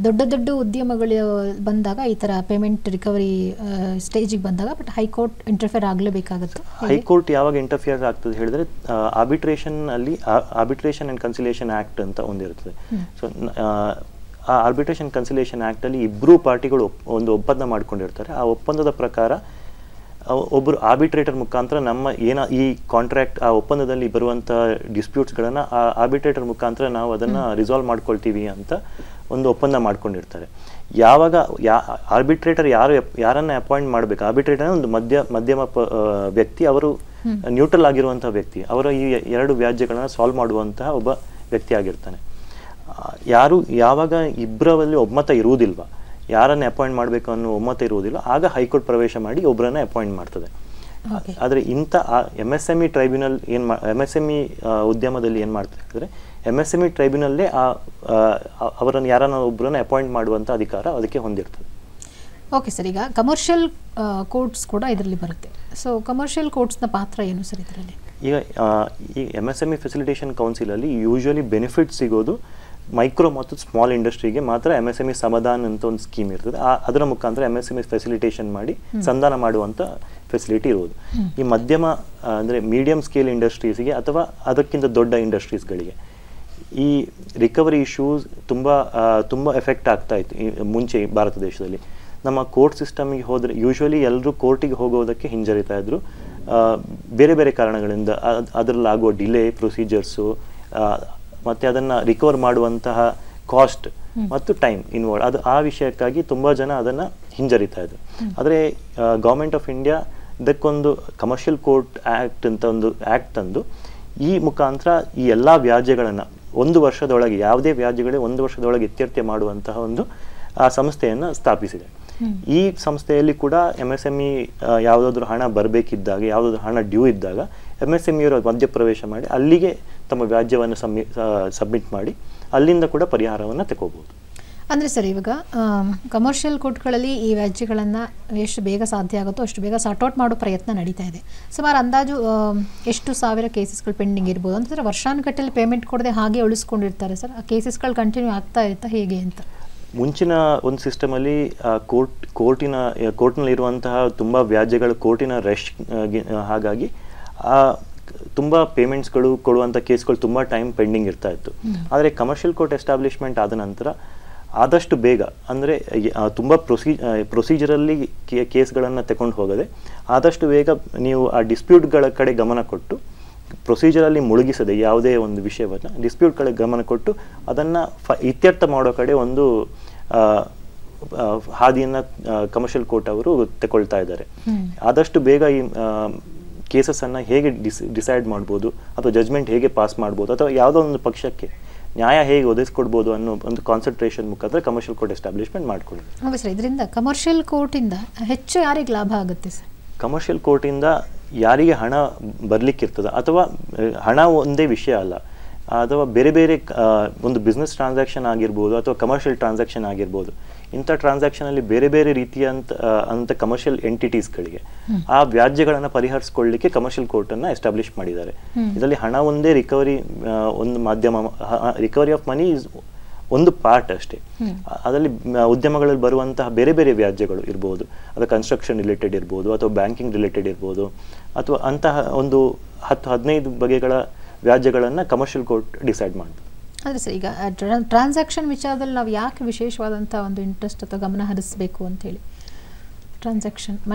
ದೊಡ್ಡ ದೊಡ್ಡ ಉದ್ಯಮಗಳು ಬಂದಾಗ ಈ ಥರ ಪೇಮೆಂಟ್ ರಿಕವರಿ ಸ್ಟೇಜಿಗೆ ಬಂದಾಗ ಬಟ್ ಹೈಕೋರ್ಟ್ ಇಂಟರ್ಫಿಯರ್ ಆಗಲೇಬೇಕಾಗುತ್ತೆ. ಹೈಕೋರ್ಟ್ ಯಾವಾಗ ಇಂಟರ್ಫಿಯರ್ ಆಗ್ತದೆ ಹೇಳಿದ್ರೆ, ಆರ್ಬಿಟ್ರೇಷನ್ ಅಲ್ಲಿ ಆರ್ಬಿಟ್ರೇಷನ್ ಅಂಡ್ ಕನ್ಸಿಲೇಷನ್ ಆಕ್ಟ್ ಅಂತ ಒಂದಿರ್ತದೆ. ಸೊ ಆ ಆರ್ಬಿಟ್ರೇಷನ್ ಕನ್ಸಿಲೇಷನ್ ಆಕ್ಟ್ ಅಲ್ಲಿ ಇಬ್ಬರು ಪಾರ್ಟಿಗಳು ಒಂದು ಒಪ್ಪಂದ ಮಾಡ್ಕೊಂಡಿರ್ತಾರೆ. ಆ ಒಪ್ಪಂದದ ಪ್ರಕಾರ ಒಬ್ಬರು ಆರ್ಬಿಟ್ರೇಟರ್ ಮುಖಾಂತರ ನಮ್ಮ ಈ ಕಾಂಟ್ರಾಕ್ಟ್ ಆ ಒಪ್ಪಂದದಲ್ಲಿ ಬರುವಂಥ ಡಿಸ್ಪ್ಯೂಟ್ಸ್ಗಳನ್ನು ಆ ಆರ್ಬಿಟ್ರೇಟರ್ ಮುಖಾಂತರ ನಾವು ಅದನ್ನು ರಿಸಾಲ್ವ್ ಮಾಡ್ಕೊಳ್ತೀವಿ ಅಂತ ಒಂದು ಒಪ್ಪಂದ ಮಾಡ್ಕೊಂಡಿರ್ತಾರೆ. ಯಾವಾಗ ಆರ್ಬಿಟ್ರೇಟರ್ ಯಾರನ್ನ ಅಪಾಯಿಂಟ್ ಮಾಡಬೇಕು, ಆರ್ಬಿಟ್ರೇಟರ್ ಒಂದು ಮಧ್ಯಮ ವ್ಯಕ್ತಿ, ಅವರು ನ್ಯೂಟ್ರಲ್ ಆಗಿರುವಂಥ ವ್ಯಕ್ತಿ, ಅವರ ಈ ಎರಡು ವ್ಯಾಜ್ಯಗಳನ್ನು ಸಾಲ್ವ್ ಮಾಡುವಂತಹ ಒಬ್ಬ ವ್ಯಕ್ತಿ ಆಗಿರ್ತಾನೆ. ಯಾವಾಗ ಇಬ್ಬರಲ್ಲಿ ಒಮ್ಮತ ಇರುವುದಿಲ್ವ, ಯಾರನ್ನ ಅಪಾಯಿಂಟ್ ಮಾಡಬೇಕು ಅನ್ನೋ ಒಮ್ಮತ ಇರುವುದಿಲ್ಲ, ಆಗ ಹೈಕೋರ್ಟ್ ಪ್ರವೇಶ ಮಾಡಿ ಒಬ್ಬರನ್ನ ಅಪಾಯಿಂಟ್ ಮಾಡ್ತದೆ. ಆದರೆ ಇಂಥ MSME ಟ್ರೈಬ್ಯುನಲ್ MSME ಉದ್ಯಮದಲ್ಲಿ ಏನು ಮಾಡ್ತಾರೆ ಅಂದರೆ, MSME ಟ್ರೈಬ್ಯುನಲ್ಲೇ ಅವರನ್ನು ಯಾರನ್ನ ಒಬ್ಬರನ್ನ ಅಪಾಯಿಂಟ್ ಮಾಡುವಂಥ ಅಧಿಕಾರ ಅದಕ್ಕೆ ಹೊಂದಿರ್ತದೆ. ಓಕೆ ಸರ್, ಈಗ ಕಮರ್ಷಿಯಲ್ ಕೋರ್ಟ್ಸ್ ಕೂಡ ಇದರಲ್ಲಿ ಬರುತ್ತೆ. ಸೊ ಕಮರ್ಷಿಯಲ್ ಕೋರ್ಟ್ಸ್ನ ಪಾತ್ರ ಏನು ಸರ್ ಇದರಲ್ಲಿ? ಈಗ ಈ MSME ಫೆಸಿಲಿಟೇಷನ್ ಕೌನ್ಸಿಲಲ್ಲಿ ಯೂಶ್ವಲಿ ಬೆನಿಫಿಟ್ ಸಿಗೋದು ಮೈಕ್ರೋ ಮತ್ತು ಸ್ಮಾಲ್ ಇಂಡಸ್ಟ್ರಿಗೆ ಮಾತ್ರ. MSME ಸಮಾಧಾನ ಅಂತ ಒಂದು ಸ್ಕೀಮ್ ಇರ್ತದೆ, ಅದರ ಮುಖಾಂತರ MSME ಫೆಸಿಲಿಟೇಷನ್ ಮಾಡಿ ಸಂಧಾನ ಮಾಡುವಂಥ ಫೆಸಿಲಿಟಿ ಇರುವುದು. ಈ ಮಧ್ಯಮ ಅಂದರೆ ಮೀಡಿಯಂ ಸ್ಕೇಲ್ ಇಂಡಸ್ಟ್ರೀಸ್ಗೆ ಅಥವಾ ಅದಕ್ಕಿಂತ ದೊಡ್ಡ ಇಂಡಸ್ಟ್ರೀಸ್ಗಳಿಗೆ ಈ ರಿಕವರಿ ಇಶ್ಯೂಸ್ ತುಂಬ ಎಫೆಕ್ಟ್ ಆಗ್ತಾ ಇತ್ತು ಮುಂಚೆ ಭಾರತ ದೇಶದಲ್ಲಿ. ನಮ್ಮ ಕೋರ್ಟ್ ಸಿಸ್ಟಮಿಗೆ ಹೋದರೆ ಯೂಶ್ವಲಿ ಎಲ್ಲರೂ ಕೋರ್ಟಿಗೆ ಹೋಗೋದಕ್ಕೆ ಹಿಂಜರಿತಾ ಇದ್ರು, ಬೇರೆ ಬೇರೆ ಕಾರಣಗಳಿಂದ. ಅದರಲ್ಲಾಗುವ ಡಿಲೇ, ಪ್ರೊಸೀಜರ್ಸು ಮತ್ತು ಅದನ್ನು ರಿಕವರ್ ಮಾಡುವಂತಹ ಕಾಸ್ಟ್ ಮತ್ತು ಟೈಮ್ ಇನ್ವಾಲ್ವ್, ಅದು ಆ ವಿಷಯಕ್ಕಾಗಿ ತುಂಬ ಜನ ಅದನ್ನು ಹಿಂಜರಿತಾ ಇದ್ರು. ಆದರೆ ಗೌರ್ಮೆಂಟ್ ಆಫ್ ಇಂಡಿಯಾ ಇದಕ್ಕೊಂದು ಕಮರ್ಷಿಯಲ್ ಕೋರ್ಟ್ ಆ್ಯಕ್ಟ್ ಅಂತ ಒಂದು ಆ್ಯಕ್ಟ್ ತಂದು ಈ ಮುಖಾಂತರ ಈ ಎಲ್ಲ ವ್ಯಾಜ್ಯಗಳನ್ನು 1 ವರ್ಷದೊಳಗೆ, ಯಾವುದೇ ವ್ಯಾಜ್ಯಗಳೇ 1 ವರ್ಷದೊಳಗೆ ಇತ್ಯರ್ಥ ಮಾಡುವಂತಹ ಒಂದು ಸಂಸ್ಥೆಯನ್ನು ಸ್ಥಾಪಿಸಿದೆ. ಈ ಸಂಸ್ಥೆಯಲ್ಲಿ ಕೂಡ MSME ಯಾವುದಾದ್ರೂ ಹಣ ಬರಬೇಕಿದ್ದಾಗ, ಯಾವುದಾದ್ರೂ ಹಣ ಡ್ಯೂ ಇದ್ದಾಗ MSMEಯವರು ಮಧ್ಯಪ್ರವೇಶ ಮಾಡಿ ಅಲ್ಲಿಗೆ ತಮ್ಮ ವ್ಯಾಜ್ಯವನ್ನು ಸಬ್ಮಿಟ್ ಮಾಡಿ ಅಲ್ಲಿಂದ ಕೂಡ ಪರಿಹಾರವನ್ನು ತಗೋಬಹುದು. ಅಂದರೆ ಸರ್, ಇವಾಗ ಕಮರ್ಷಿಯಲ್ ಕೋರ್ಟ್ಗಳಲ್ಲಿ ಈ ವ್ಯಾಜ್ಯಗಳನ್ನು ಎಷ್ಟು ಬೇಗ ಸಾಧ್ಯ ಆಗುತ್ತೋ ಅಷ್ಟು ಬೇಗ ಸಾರ್ಟ್ಔಟ್ ಮಾಡೋ ಪ್ರಯತ್ನ ನಡೀತಾ ಇದೆ. ಸುಮಾರು ಅಂದಾಜು ಎಷ್ಟು ಸಾವಿರ ಕೇಸಸ್ಗಳು ಪೆಂಡಿಂಗ್ ಇರ್ಬೋದು ಅಂತಂದರೆ ವರ್ಷಾನುಗಟ್ಟಲೆ ಪೇಮೆಂಟ್ ಕೊಡದೆ ಹಾಗೆ ಉಳಿಸ್ಕೊಂಡಿರ್ತಾರೆ ಸರ್. ಆ ಕೇಸಸ್ಗಳು ಕಂಟಿನ್ಯೂ ಆಗ್ತಾ ಇರ್ತಾ ಹೇಗೆ ಅಂತ? ಮುಂಚಿನ ಒಂದು ಸಿಸ್ಟಮಲ್ಲಿ ಕೋರ್ಟ್ನಲ್ಲಿರುವಂತಹ ತುಂಬ ವ್ಯಾಜ್ಯಗಳು ಕೋರ್ಟಿನ ರಶ್ ಹಾಗಾಗಿ ತುಂಬ ಪೇಮೆಂಟ್ಸ್ಗಳು ಕೊಡುವಂಥ ಕೇಸ್ಗಳು ತುಂಬ ಟೈಮ್ ಪೆಂಡಿಂಗ್ ಇರ್ತಾ ಇತ್ತು. ಆದರೆ ಕಮರ್ಷಿಯಲ್ ಕೋರ್ಟ್ ಎಸ್ಟಾಬ್ಲಿಷ್ಮೆಂಟ್ ಆದ ನಂತರ ಆದಷ್ಟು ಬೇಗ, ಅಂದರೆ ತುಂಬ ಪ್ರೊಸೀಜರಲ್ಲಿ ಕೇಸ್ಗಳನ್ನು ತಗೊಂಡು ಹೋಗದೆ ಆದಷ್ಟು ಬೇಗ ನೀವು ಆ ಡಿಸ್ಪ್ಯೂಟ್ಗಳ ಕಡೆ ಗಮನ ಕೊಟ್ಟು, ಪ್ರೊಸೀಜರಲ್ಲಿ ಮುಳುಗಿಸದೆ ಯಾವುದೇ ಒಂದು ವಿಷಯವನ್ನು ಡಿಸ್ಪ್ಯೂಟ್ ಕಡೆ ಗಮನ ಕೊಟ್ಟು ಅದನ್ನು ಇತ್ಯರ್ಥ ಮಾಡೋ ಕಡೆ ಒಂದು ಹಾದಿಯನ್ನು ಕಮರ್ಷಿಯಲ್ ಕೋರ್ಟ್ ಅವರು ತಗೊಳ್ತಾ ಇದ್ದಾರೆ. ಆದಷ್ಟು ಬೇಗ ಈ ಕೇಸಸ್ಸನ್ನು ಹೇಗೆ ಡಿಸೈಡ್ ಮಾಡ್ಬೋದು ಅಥವಾ ಜಜ್ಮೆಂಟ್ ಹೇಗೆ ಪಾಸ್ ಮಾಡ್ಬೋದು ಅಥವಾ ಯಾವುದೋ ಒಂದು ಪಕ್ಷಕ್ಕೆ ನ್ಯಾಯ ಹೇಗೆ ಒದಗಿಸ್ಕೊಡ್ಬೋದು ಅನ್ನೋ ಒಂದು ಕಾನ್ಸಂಟ್ರೇಷನ್ ಮುಖಾಂತರ ಕಮರ್ಷಿಯಲ್ ಕೋರ್ಟ್ ಎಸ್ಟಾಬ್ಲಿಷ್ಮೆಂಟ್ ಮಾಡ್ಕೊಳ್ಳಿ. ಹೌದು ಸರ್, ಇದರಿಂದ ಕಮರ್ಷಿಯಲ್ ಕೋರ್ಟಿಂದ ಹೆಚ್ಚು ಯಾರಿಗೆ ಲಾಭ ಆಗುತ್ತೆ ಸರ್? ಕಮರ್ಷಿಯಲ್ ಕೋರ್ಟಿಂದ ಯಾರಿಗೆ ಹಣ ಬರಲಿಕ್ಕಿರ್ತದೆ ಅಥವಾ ಹಣ ಒಂದೇ ವಿಷಯ ಅಲ್ಲ, ಅಥವಾ ಬೇರೆ ಬೇರೆ ಒಂದು ಬಿಸ್ನೆಸ್ ಟ್ರಾನ್ಸಾಕ್ಷನ್ ಆಗಿರ್ಬೋದು ಅಥವಾ ಕಮರ್ಷಿಯಲ್ ಟ್ರಾನ್ಸಾಕ್ಷನ್ ಆಗಿರ್ಬೋದು, ಇಂಥ ಟ್ರಾನ್ಸಾಕ್ಷನಲ್ಲಿ ಬೇರೆ ಬೇರೆ ರೀತಿಯಂತ ಕಮರ್ಷಿಯಲ್ ಎಂಟಿಟೀಸ್ಗಳಿಗೆ ಆ ವ್ಯಾಜ್ಯಗಳನ್ನು ಪರಿಹರಿಸಿಕೊಳ್ಳಲಿಕ್ಕೆ ಕಮರ್ಷಿಯಲ್ ಕೋರ್ಟನ್ನು ಎಸ್ಟಾಬ್ಲಿಷ್ ಮಾಡಿದ್ದಾರೆ. ಇದರಲ್ಲಿ ಹಣ ಒಂದೇ ಒಂದು ಮಾಧ್ಯಮ, ರಿಕವರಿ ಆಫ್ ಮನಿ ಇಸ್ ಒಂದು ಪಾರ್ಟ್ ಅಷ್ಟೇ. ಅದರಲ್ಲಿ ಉದ್ಯಮಗಳಲ್ಲಿ ಬರುವಂತಹ ಬೇರೆ ಬೇರೆ ವ್ಯಾಜ್ಯಗಳು ಇರ್ಬೋದು, ಅದು ಕನ್ಸ್ಟ್ರಕ್ಷನ್ ರಿಲೇಟೆಡ್ ಇರ್ಬೋದು ಅಥವಾ ಬ್ಯಾಂಕಿಂಗ್ ರಿಲೇಟೆಡ್ ಇರ್ಬೋದು, ಅಥವಾ ಅಂತಹ ಒಂದು 10-15 ಬಗೆಗಳ ವ್ಯಾಜ್ಯಗಳನ್ನು ಕಮರ್ಷಿಯಲ್ ಕೋರ್ಟ್ ಡಿಸೈಡ್ ಮಾಡ್ಬೋದು. ಆದರೆ ಸರ್, ಈಗ ಟ್ರಾನ್ಸಾಕ್ಷನ್ ವಿಚಾರದಲ್ಲಿ ನಾವು ಯಾಕೆ ವಿಶೇಷವಾದಂಥ ಒಂದು ಇಂಟ್ರೆಸ್ಟ್ ಅಥವಾ ಗಮನ ಹರಿಸಬೇಕು ಅಂತೇಳಿ?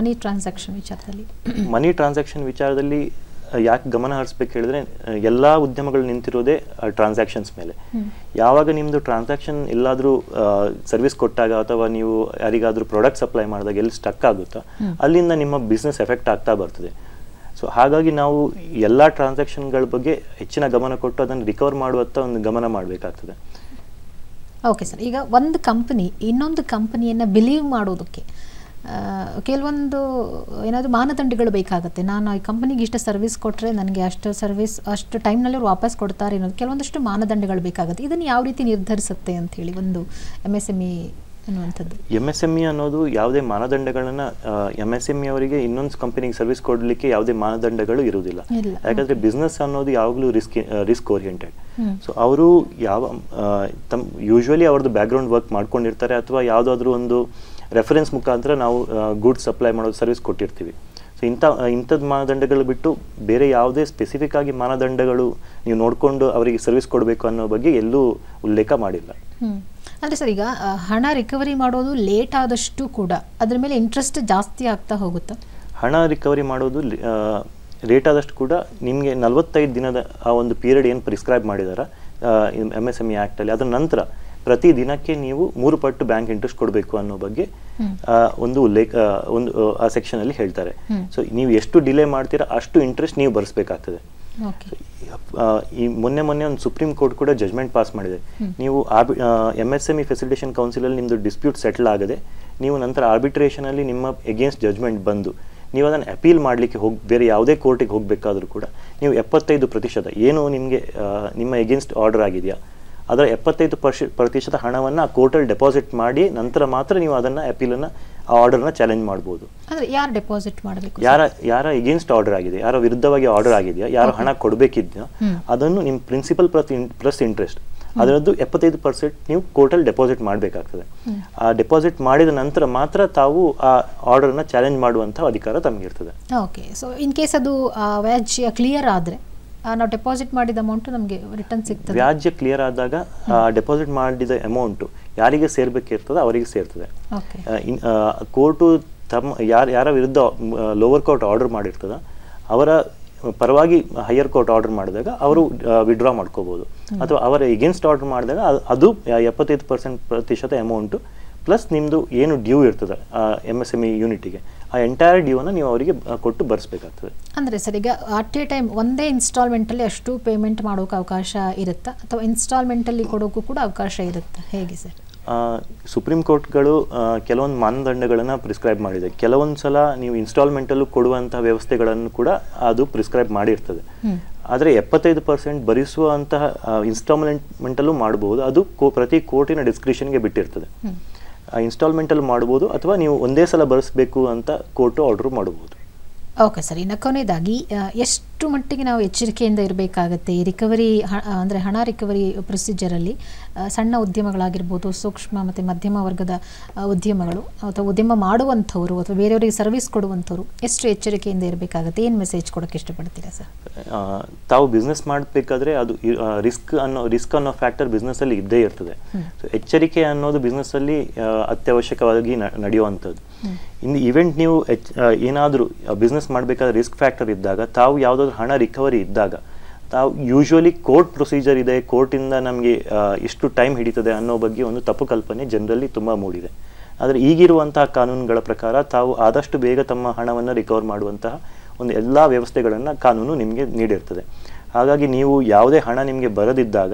ಮನಿ ಟ್ರಾನ್ಸಾಕ್ಷನ್ ವಿಚಾರದಲ್ಲಿ ಯಾಕೆ ಗಮನ ಹರಿಸ್ಬೇಕು ಹೇಳಿದ್ರೆ, ಎಲ್ಲ ಉದ್ಯಮಗಳು ನಿಂತಿರೋದೇ ಟ್ರಾನ್ಸಾಕ್ಷನ್ಸ್ ಮೇಲೆ. ಯಾವಾಗ ನಿಮ್ಮದು ಟ್ರಾನ್ಸಾಕ್ಷನ್ ಎಲ್ಲಾದರೂ ಸರ್ವಿಸ್ ಕೊಟ್ಟಾಗ ಅಥವಾ ನೀವು ಯಾರಿಗಾದರೂ ಪ್ರಾಡಕ್ಟ್ ಸಪ್ಲೈ ಮಾಡಿದಾಗ ಎಲ್ಲಿ ಸ್ಟಕ್ ಆಗುತ್ತೋ ಅಲ್ಲಿಂದ ನಿಮ್ಮ ಬಿಸ್ನೆಸ್ ಎಫೆಕ್ಟ್ ಆಗ್ತಾ ಬರ್ತದೆ. ಸೊ ಹಾಗಾಗಿ ನಾವು ಎಲ್ಲ ಟ್ರಾನ್ಸಾಕ್ಷನ್ಗಳ ಬಗ್ಗೆ ಹೆಚ್ಚಿನ ಗಮನ ಕೊಟ್ಟು ಅದನ್ನು ರಿಕವರ್ ಮಾಡುವಂಥ ಒಂದು ಗಮನ ಮಾಡಬೇಕಾಗ್ತದೆ. ಓಕೆ ಸರ್, ಈಗ ಒಂದು ಕಂಪನಿ ಇನ್ನೊಂದು ಕಂಪನಿಯನ್ನು ಬಿಲೀವ್ ಮಾಡೋದಕ್ಕೆ ಕೆಲವೊಂದು ಏನಾದರೂ ಮಾನದಂಡಗಳು ಬೇಕಾಗುತ್ತೆ. ನಾನು ಈ ಕಂಪನಿಗೆ ಇಷ್ಟು ಸರ್ವಿಸ್ ಕೊಟ್ಟರೆ ನನಗೆ ಅಷ್ಟು ಟೈಮ್ನಲ್ಲಿ ಅವ್ರು ವಾಪಸ್ ಕೊಡ್ತಾರೆ ಅನ್ನೋದು ಕೆಲವೊಂದಷ್ಟು ಮಾನದಂಡಗಳು ಬೇಕಾಗುತ್ತೆ. ಇದನ್ನು ಯಾವ ರೀತಿ ನಿರ್ಧರಿಸುತ್ತೆ ಅಂಥೇಳಿ ಒಂದು MSME ಅನ್ನುವಂಥದ್ದು? MSME ಅನ್ನೋದು ಯಾವುದೇ ಮಾನದಂಡಗಳನ್ನು MSME ಅವರಿಗೆ ಇನ್ನೊಂದು ಕಂಪನಿಗೆ ಸರ್ವಿಸ್ ಕೊಡಲಿಕ್ಕೆ ಯಾವುದೇ ಮಾನದಂಡಗಳು ಇರುವುದಿಲ್ಲ. ಯಾಕಂದರೆ ಬಿಸ್ನೆಸ್ ಅನ್ನೋದು ಯಾವಾಗಲೂ ರಿಸ್ಕ್ ಓರಿಯೆಂಟೆಡ್. ಸೊ ಅವರು ಯೂಶ್ವಲಿ ಅವ್ರದ್ದು ಬ್ಯಾಕ್ಗ್ರೌಂಡ್ ವರ್ಕ್ ಮಾಡ್ಕೊಂಡಿರ್ತಾರೆ ಅಥವಾ ಯಾವುದಾದ್ರೂ ಒಂದು ರೆಫರೆನ್ಸ್ ಮುಖಾಂತರ ನಾವು ಗೂಡ್ಸ್ ಸಪ್ಲೈ ಮಾಡೋದು ಸರ್ವಿಸ್ ಕೊಟ್ಟಿರ್ತೀವಿ. ಸೊ ಇಂಥದ್ದು ಮಾನದಂಡಗಳು ಬಿಟ್ಟು ಬೇರೆ ಯಾವುದೇ ಸ್ಪೆಸಿಫಿಕ್ ಆಗಿ ಮಾನದಂಡಗಳು ನೀವು ನೋಡಿಕೊಂಡು ಅವರಿಗೆ ಸರ್ವಿಸ್ ಕೊಡಬೇಕು ಅನ್ನೋ ಬಗ್ಗೆ ಎಲ್ಲೂ ಉಲ್ಲೇಖ ಮಾಡಿಲ್ಲ. ಅಂದರೆ ಸರ್, ಈಗ ಹಣ ರಿಕವರಿ ಮಾಡೋದು ಲೇಟ್ ಆದಷ್ಟು ಕೂಡ ಅದರ ಮೇಲೆ ಇಂಟ್ರೆಸ್ಟ್ ಜಾಸ್ತಿ ಆಗ್ತಾ ಹೋಗುತ್ತಾ? ಹಣ ರಿಕವರಿ ಮಾಡೋದು ಲೇಟ್ ಆದಷ್ಟು ಕೂಡ ನಿಮಗೆ 45 ದಿನದ ಆ ಒಂದು ಪೀರಿಯಡ್ ಏನು ಪ್ರಿಸ್ಕ್ರೈಬ್ ಮಾಡಿದಾರ MSME ಆ್ಯಕ್ಟಲ್ಲಿ, ಅದರ ನಂತರ ಪ್ರತಿ ದಿನಕ್ಕೆ ನೀವು 3 ಪಟ್ಟು ಬ್ಯಾಂಕ್ ಇಂಟ್ರೆಸ್ಟ್ ಕೊಡಬೇಕು ಅನ್ನೋ ಬಗ್ಗೆ ಒಂದು ಆ ಸೆಕ್ಷನಲ್ಲಿ ಹೇಳ್ತಾರೆ. ಸೊ ನೀವು ಎಷ್ಟು ಡಿಲೇ ಮಾಡ್ತೀರಾ ಅಷ್ಟು ಇಂಟ್ರೆಸ್ಟ್ ನೀವು ಭರಿಸಬೇಕಾಗ್ತದೆ. ಈ ಮೊನ್ನೆ ಒಂದು ಸುಪ್ರೀಂ ಕೋರ್ಟ್ ಕೂಡ ಜಜ್ಮೆಂಟ್ ಪಾಸ್ ಮಾಡಿದೆ. ನೀವು MSME ಫೆಸಿಲಿಟೇಷನ್ ಕೌನ್ಸಿಲಲ್ಲಿ ನಿಮ್ಮದು ಡಿಸ್ಪ್ಯೂಟ್ ಸೆಟಲ್ ಆಗದೆ ನೀವು ನಂತರ ಆರ್ಬಿಟ್ರೇಷನಲ್ಲಿ ನಿಮ್ಮ ಎಗೇನ್ಸ್ಟ್ ಜಜ್ಮೆಂಟ್ ಬಂದು ನೀವು ಅದನ್ನು ಅಪೀಲ್ ಮಾಡಲಿಕ್ಕೆ ಬೇರೆ ಯಾವುದೇ ಕೋರ್ಟಿಗೆ ಹೋಗಬೇಕಾದ್ರೂ ಕೂಡ ನೀವು 75% ಏನು ನಿಮಗೆ ನಿಮ್ಮ ಎಗೇನ್ಸ್ಟ್ ಆರ್ಡರ್ ಆಗಿದೆಯಾ ಅದರ 75% ಹಣವನ್ನು ಆ ಕೋರ್ಟಲ್ಲಿ ಡೆಪಾಸಿಟ್ ಮಾಡಿ ನಂತರ ಮಾತ್ರ ನೀವು ಅದನ್ನು ಅಪೀಲನ್ನು ಆ ಆರ್ಡರ್ನ ಚಾಲೆಂಜ್ ಮಾಡ್ಬೋದು. ಯಾರು ಡೆಪಾಸಿಟ್ ಮಾಡಬೇಕು? ಯಾರ ಎಗೇನ್ಸ್ಟ್ ಆರ್ಡರ್ ಆಗಿದೆ, ಯಾರ ವಿರುದ್ಧವಾಗಿ ಆರ್ಡರ್ ಆಗಿದೆಯಾ, ಯಾರು ಹಣ ಕೊಡಬೇಕಿದೆಯಾ ಅದನ್ನು ನಿಮ್ಮ ಪ್ರಿನ್ಸಿಪಲ್ ಪ್ಲಸ್ ಇಂಟ್ರೆಸ್ಟ್ ಅದರದ್ದು 75% ನೀವು ಕೋರ್ಟಲ್ಲಿ ಡೆಪಾಸಿಟ್ ಮಾಡಬೇಕಾಗ್ತದೆ. ಆ ಡೆಪಾಸಿಟ್ ಮಾಡಿದ ನಂತರ ಮಾತ್ರ ತಾವು ಆ ಆರ್ಡರ್ನ ಚಾಲೆಂಜ್ ಮಾಡುವಂಥ ಅಧಿಕಾರ ತಮಗಿರ್ತದೆ. ಓಕೆ, ಸೊ ಇನ್ ಕೇಸ್ ಅದು ವ್ಯಾಜ್ಯ ಕ್ಲಿಯರ್ ಆದರೆ ನಾವು ಡೆಪಾಸಿಟ್ ಮಾಡಿದ ಅಮೌಂಟ್ ನಮಗೆ ರಿಟರ್ನ್ ಸಿಗ್ತದೆ. ವ್ಯಾಜ್ಯ ಕ್ಲಿಯರ್ ಆದಾಗ ಡೆಪಾಸಿಟ್ ಮಾಡಿದ ಅಮೌಂಟು ಯಾರಿಗೆ ಸೇರ್ಬೇಕಿರ್ತದೆ ಅವರಿಗೆ ಸೇರ್ತದೆ. ಕೋರ್ಟು ಯಾರ ವಿರುದ್ಧ ಲೋವರ್ ಕೋರ್ಟ್ ಆರ್ಡರ್ ಮಾಡಿರ್ತದ ಅವರ ಪರವಾಗಿ ಹೈಯರ್ ಕೋರ್ಟ್ ಆರ್ಡರ್ ಮಾಡಿದಾಗ ಅವರು ವಿಡ್ರಾ ಮಾಡ್ಕೋಬಹುದು, ಅಥವಾ ಅವರ ಎಗೇನ್ಸ್ಟ್ ಆರ್ಡರ್ ಮಾಡಿದಾಗ ಅದು 75% ಅಮೌಂಟು ಪ್ಲಸ್ ನಿಮ್ಮದು ಏನು ಡ್ಯೂ ಇರ್ತದೆ MSME ಯೂನಿಟಿಗೆ ಆ ಎಂಟೈರ್ ಡ್ಯೂವನ್ನು ನೀವು ಅವರಿಗೆ ಕೊಟ್ಟು ಬರೆಸಬೇಕಾಗ್ತದೆ. ಅಂದರೆ ಸರ್, ಈಗ ಅಟ್ ಎ ಟೈಮ್ ಒಂದೇ ಇನ್ಸ್ಟಾಲ್ಮೆಂಟಲ್ಲಿ ಅಷ್ಟು ಪೇಮೆಂಟ್ ಮಾಡೋಕೆ ಅವಕಾಶ ಇರುತ್ತಾ ಅಥವಾ ಇನ್ಸ್ಟಾಲ್ಮೆಂಟಲ್ಲಿ ಕೊಡೋಕ್ಕೂ ಕೂಡ ಅವಕಾಶ ಇರುತ್ತಾ, ಹೇಗೆ ಸರ್? ಸುಪ್ರೀಂ ಕೋರ್ಟ್ಗಳು ಕೆಲವೊಂದು ಮಾನದಂಡಗಳನ್ನು ಪ್ರಿಸ್ಕ್ರೈಬ್ ಮಾಡಿದೆ. ಕೆಲವೊಂದು ಸಲ ನೀವು ಇನ್ಸ್ಟಾಲ್ಮೆಂಟಲ್ಲೂ ಕೊಡುವಂತಹ ವ್ಯವಸ್ಥೆಗಳನ್ನು ಕೂಡ ಅದು ಪ್ರಿಸ್ಕ್ರೈಬ್ ಮಾಡಿರ್ತದೆ. ಆದರೆ 75% ಭರಿಸುವಂತಹ ಇನ್ಸ್ಟಾಲ್ಮೆಂಟಲ್ಲೂ ಮಾಡಬಹುದು. ಅದು ಪ್ರತಿ ಕೋರ್ಟಿನ ಡಿಸ್ಕ್ರಿಷನ್ಗೆ ಬಿಟ್ಟಿರ್ತದೆ. ಇನ್ಸ್ಟಾಲ್ಮೆಂಟಲ್ಲಿ ಮಾಡ್ಬೋದು ಅಥವಾ ನೀವು ಒಂದೇ ಸಲ ಭರಿಸಬೇಕು ಅಂತ ಕೋರ್ಟು ಆರ್ಡರ್ ಮಾಡಬಹುದು. ಓಕೆ ಸರ್, ಇನ್ನು ಕೊನೆಯದಾಗಿ ಎಷ್ಟು ಮಟ್ಟಿಗೆ ನಾವು ಎಚ್ಚರಿಕೆಯಿಂದ ಇರಬೇಕಾಗತ್ತೆ ರಿಕವರಿ ಅಂದರೆ ಹಣ ರಿಕವರಿ ಪ್ರೊಸೀಜರಲ್ಲಿ? ಸಣ್ಣ ಉದ್ಯಮಗಳಾಗಿರ್ಬೋದು, ಸೂಕ್ಷ್ಮ ಮತ್ತು ಮಧ್ಯಮ ವರ್ಗದ ಉದ್ಯಮಗಳು ಅಥವಾ ಉದ್ಯಮ ಮಾಡುವಂಥವ್ರು ಅಥವಾ ಬೇರೆಯವರಿಗೆ ಸರ್ವಿಸ್ ಕೊಡುವಂಥವ್ರು ಎಷ್ಟು ಎಚ್ಚರಿಕೆಯಿಂದ ಇರಬೇಕಾಗತ್ತೆ? ಏನು ಮೆಸೇಜ್ ಕೊಡೋಕ್ಕೆ ಇಷ್ಟಪಡ್ತೀರಾ ಸರ್? ತಾವು ಬಿಸ್ನೆಸ್ ಮಾಡಬೇಕಾದ್ರೆ ಅದು ರಿಸ್ಕ್ ಅನ್ನೋ ಫ್ಯಾಕ್ಟರ್ ಬಿಸ್ನೆಸ್ಸಲ್ಲಿ ಇದ್ದೇ ಇರ್ತದೆ. ಸೊ ಎಚ್ಚರಿಕೆ ಅನ್ನೋದು ಬಿಸ್ನೆಸ್ಸಲ್ಲಿ ಅತ್ಯವಶ್ಯಕವಾಗಿ ನಡೆಯುವಂಥದ್ದು. ಇನ್ ಇವೆಂಟ್ ನೀವು ಏನಾದರೂ ಬಿಸ್ನೆಸ್ ಮಾಡಬೇಕಾದ್ರೆ ರಿಸ್ಕ್ ಫ್ಯಾಕ್ಟರ್ ಇದ್ದಾಗ ತಾವು ಯಾವುದಾದ್ರೂ ಹಣ ರಿಕವರಿ ಇದ್ದಾಗ ತಾವು ಯೂಶ್ವಲಿ ಕೋರ್ಟ್ ಪ್ರೊಸೀಜರ್ ಇದೆ, ಕೋರ್ಟಿಂದ ನಮಗೆ ಇಷ್ಟು ಟೈಮ್ ಹಿಡಿತದೆ ಅನ್ನೋ ಬಗ್ಗೆ ಒಂದು ತಪ್ಪು ಕಲ್ಪನೆ ಜನರಲ್ಲಿ ತುಂಬ ಮೂಡಿದೆ. ಆದರೆ ಈಗಿರುವಂತಹ ಕಾನೂನುಗಳ ಪ್ರಕಾರ ತಾವು ಆದಷ್ಟು ಬೇಗ ತಮ್ಮ ಹಣವನ್ನು ರಿಕವರ್ ಮಾಡುವಂತಹ ಒಂದು ಎಲ್ಲ ವ್ಯವಸ್ಥೆಗಳನ್ನು ಕಾನೂನು ನಿಮಗೆ ನೀಡಿರ್ತದೆ. ಹಾಗಾಗಿ ನೀವು ಯಾವುದೇ ಹಣ ನಿಮಗೆ ಬರದಿದ್ದಾಗ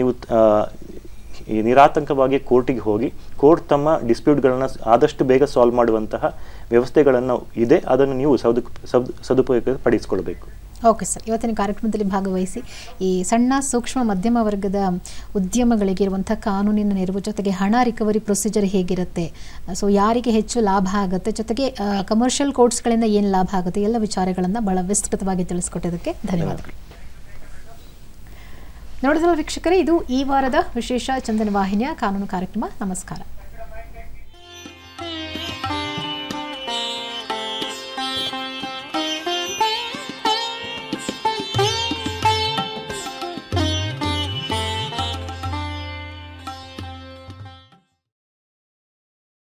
ನೀವು ನಿರಾತಂಕವಾಗಿ ಕೋರ್ಟಿಗೆ ಹೋಗಿ ಕೋರ್ಟ್ ತಮ್ಮ ಡಿಸ್ಪ್ಯೂಟ್ಗಳನ್ನು ಆದಷ್ಟು ಬೇಗ ಸಾಲ್ವ್ ಮಾಡುವಂತಹ ವ್ಯವಸ್ಥೆಗಳನ್ನು ಇದೆ, ಅದನ್ನು ನೀವು ಸದುಪಯೋಗ ಪಡಿಸಿಕೊಳ್ಬೇಕು. ಓಕೆ ಸರ್, ಇವತ್ತಿನ ಕಾರ್ಯಕ್ರಮದಲ್ಲಿ ಭಾಗವಹಿಸಿ ಈ ಸಣ್ಣ ಸೂಕ್ಷ್ಮ ಮಧ್ಯಮ ವರ್ಗದ ಉದ್ಯಮಗಳಿಗೆ ಇರುವಂಥ ಕಾನೂನಿನ ನೆರವು ಜೊತೆಗೆ ಹಣ ರಿಕವರಿ ಪ್ರೊಸೀಜರ್ ಹೇಗಿರುತ್ತೆ, ಸೊ ಯಾರಿಗೆ ಹೆಚ್ಚು ಲಾಭ ಆಗುತ್ತೆ, ಜೊತೆಗೆ ಕಮರ್ಷಿಯಲ್ ಕೋರ್ಟ್ಸ್ಗಳಿಂದ ಏನು ಲಾಭ ಆಗುತ್ತೆ, ಎಲ್ಲ ವಿಚಾರಗಳನ್ನು ಬಹಳ ವಿಸ್ತೃತವಾಗಿ ತಿಳಿಸ್ಕೊಟ್ಟಿದ್ದಕ್ಕೆ ಧನ್ಯವಾದಗಳು. ನೋಡಿದ್ರಲ್ಲ ವೀಕ್ಷಕರೇ, ಇದು ಈ ವಾರದ ವಿಶೇಷ ಚಂದನ ವಾಹಿನಿಯ ಕಾನೂನು ಕಾರ್ಯಕ್ರಮ. ನಮಸ್ಕಾರ.